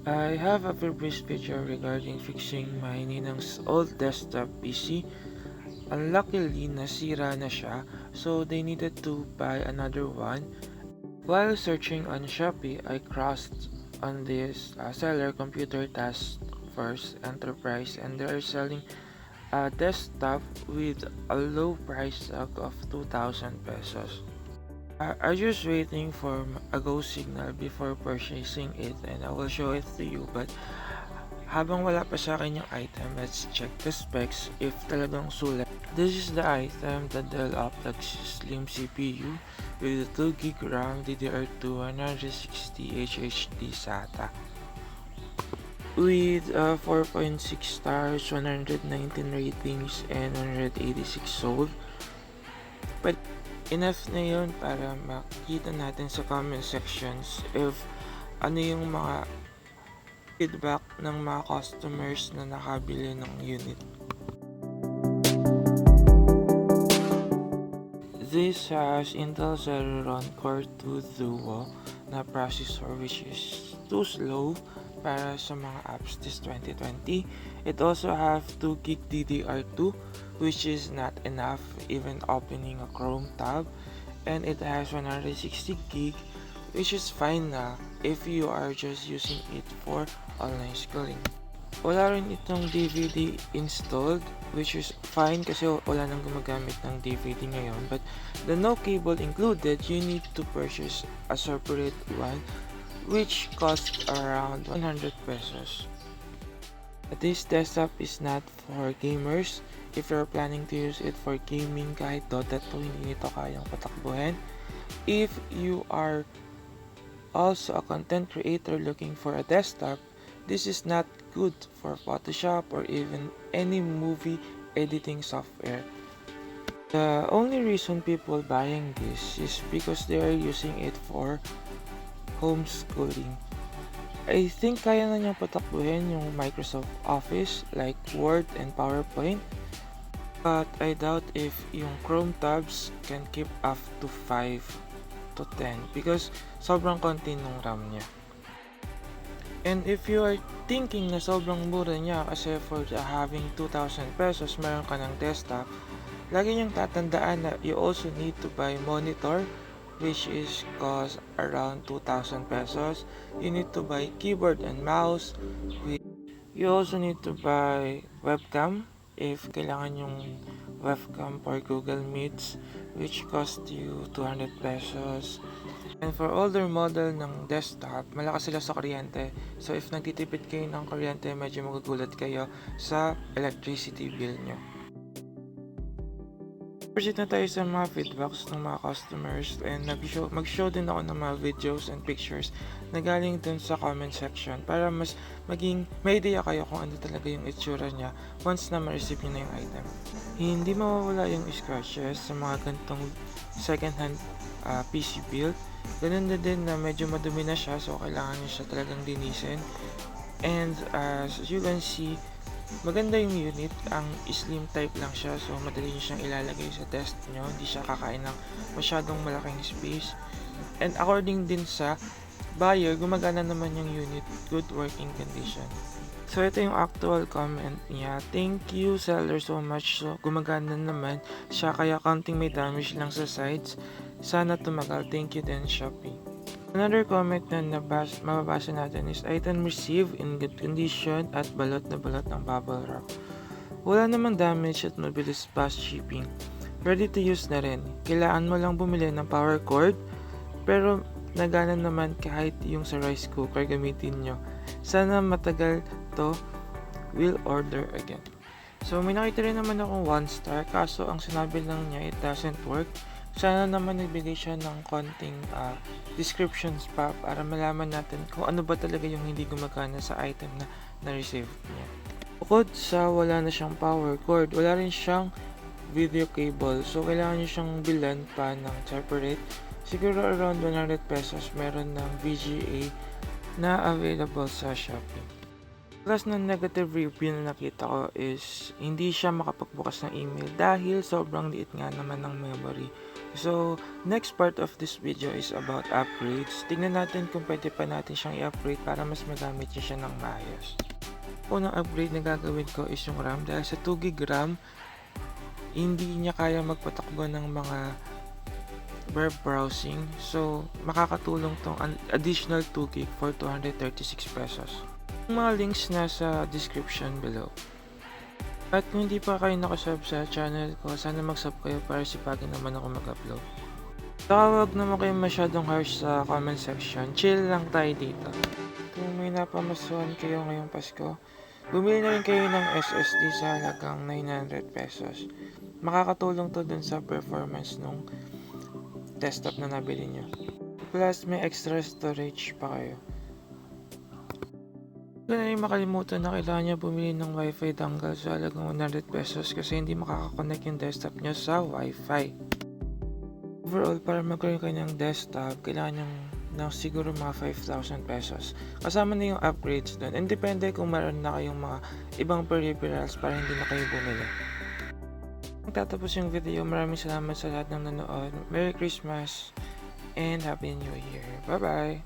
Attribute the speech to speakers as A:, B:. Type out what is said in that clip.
A: I have a previous video regarding fixing my ninang's old desktop PC. Unluckily, nasira na siya, so they needed to buy another one. While searching on Shopee, I crossed on this seller Computer Task Force Enterprise, and they are selling a desktop with a low price tag of 2,000 pesos. I just waiting for a go signal before purchasing it, and I will show it to you, but habang wala pa sa akin yung item, let's check the specs if talagang sulit. This is the item, the Dell Oplex Slim CPU with 2GB RAM, DDR2, 160 HHD SATA. With 4.6 stars, 119 ratings, and 186 sold. But enough na yun para makita natin sa comment sections if ano yung mga feedback ng mga customers na nakabili ng unit. This has Intel Celeron Core 2 Duo na processor, which is too slow para sa mga apps this 2020. It also have 2GB DDR2, which is not enough even opening a Chrome tab, and it has 160GB, which is fine na if you are just using it for online schooling. Wala rin itong DVD installed, which is fine kasi wala nang gumagamit ng DVD ngayon, but the no cable included, you need to purchase a separate one which costs around 100 pesos. This desktop is not for gamers. If you're planning to use it for gaming, kahit Dota 2, hindi nito kayang patakbuhin. If you are also a content creator looking for a desktop, this is not good for Photoshop or even any movie editing software. The only reason people buying this is because they are using it for homeschooling. I think kaya na niyang patakbuhin yung Microsoft Office like Word and PowerPoint, but I doubt if yung Chrome tabs can keep up to 5 to 10 because sobrang konti nung RAM niya. And if you are thinking na sobrang mura niya kasi for having 2,000 pesos meron ka ng desktop, lagi niyang tatandaan na you also need to buy monitor, which is cost around 2,000 pesos. You need to buy keyboard and mouse. You also need to buy webcam if kailangan yung webcam for Google Meets, which cost you 200 pesos. And for older model ng desktop, malakas sila sa kuryente. So if nagtitipid kayo ng kuryente, medyo magugulat kayo sa electricity bill nyo. Proceed na tayo sa mga feedbacks ng mga customers, and mag-show din ako ng mga videos and pictures na galing dun sa comment section para mas maging may idea kayo kung ano talaga yung itsura niya once na ma-receive nyo na yung item. Hindi mawawala yung scratches sa mga ganitong second hand PC build. Ganun na din na medyo madumi na siya, so kailangan nyo siya talagang linisin. And as you can see, maganda yung unit, ang slim type lang siya, so madali nyo siyang ilalagay sa desk nyo, hindi siya kakain ng masyadong malaking space. And according din sa buyer, gumagana naman yung unit, good working condition. So ito yung actual comment niya. Thank you seller so much, so gumagana naman siya, kaya counting may damage lang sa sides. Sana tumagal. Thank you din Shopee. Another comment na mababasa natin is item received in good condition at balot na balot ng bubble wrap. Wala namang damage at mabilis fast shipping. Ready to use na rin. Kailangan mo lang bumili ng power cord, pero nagana naman kahit yung sa rice cooker gamitin nyo. Sana matagal to, will order again. So may nakita rin naman akong 1 star, kaso ang sinabi lang niya it doesn't work. Sana naman nagbigay siya ng konting descriptions pa para malaman natin kung ano ba talaga yung hindi gumagana sa item na na-receive niya. Bukod sa wala na siyang power cord, wala rin siyang video cable, so kailangan niyo siyang bilan pa ng separate. Siguro around 100 pesos meron ng VGA na available sa Shopee. Plus ng negative review na nakita ko is hindi siya makapagbukas ng email dahil sobrang liit nga naman ng memory. So, next part of this video is about upgrades. Tingnan natin kung pwede pa natin siyang i-upgrade para mas magamit niya siya ng maayos. Unang upgrade na gagawin ko is yung RAM dahil sa 2GB RAM, hindi niya kaya magpatakbo ng mga web browsing. So, makakatulong tong additional 2GB for 236 pesos. Yung mga links nasa description below. At kung hindi pa kayo nakasub sa channel ko, sana mag-sub kayo para sipagin naman ako mag-upload. Saka wag naman kayo masyadong harsh sa comment section. Chill lang tayo dito. Kung may napamasuhan kayo ngayong Pasko, bumili na rin kayo ng SSD sa halagang 900 pesos. Makakatulong to dun sa performance nung desktop na nabili nyo. Plus, may extra storage pa kayo. Huwag na rin makalimutan na kailangan nyo bumili ng Wi-Fi dongle sa halagang 100 pesos kasi hindi makakakonect yung desktop nyo sa Wi-Fi. Overall, para magkaroon kayo ng desktop, kailangan nyo ng siguro mga 5,000 pesos. Kasama na yung upgrades doon. And depende kung meron na kayong mga ibang peripherals para hindi na kayo bumili. Magtatapos yung video. Maraming salamat sa lahat ng nanood. Merry Christmas and Happy New Year. Bye-bye!